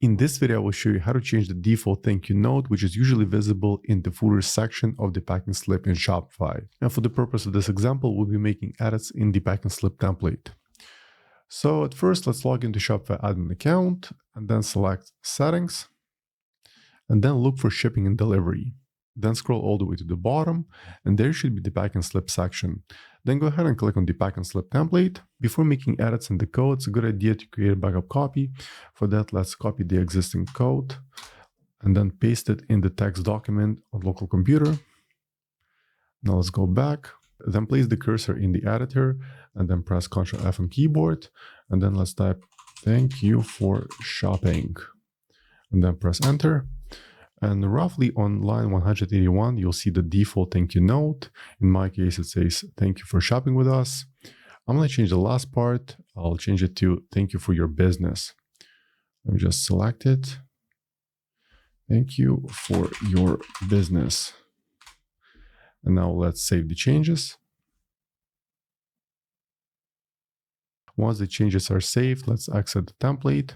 In this video, I will show you how to change the default thank you note, which is usually visible in the footer section of the packing slip in Shopify. And for the purpose of this example, we'll be making edits in the packing slip template. So at first, let's log into Shopify admin account and then select settings and then look for shipping and delivery. Then scroll all the way to the bottom and there should be the pack and slip section. Then go ahead and click on the pack and slip template. Before making edits in the code, it's a good idea to create a backup copy. For that, let's copy the existing code and then paste it in the text document on local computer. Now let's go back. Then place the cursor in the editor and then press Ctrl F on keyboard. And then let's type "thank you for shopping" and then press enter. And roughly on line 181, you'll see the default thank you note. In my case, it says, "Thank you for shopping with us." I'm going to change the last part. I'll change it to "Thank you for your business." Let me just select it. Thank you for your business. And now let's save the changes. Once the changes are saved, let's exit the template.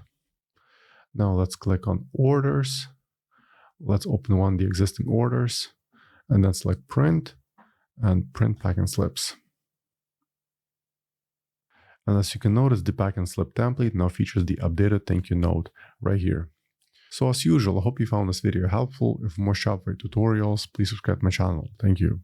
Now let's click on orders. Let's open one of the existing orders and then select print and print pack and slips. And as you can notice, the pack and slip template now features the updated thank you note right here. So as usual, I hope you found this video helpful. If more Shopify tutorials, please subscribe to my channel. Thank you.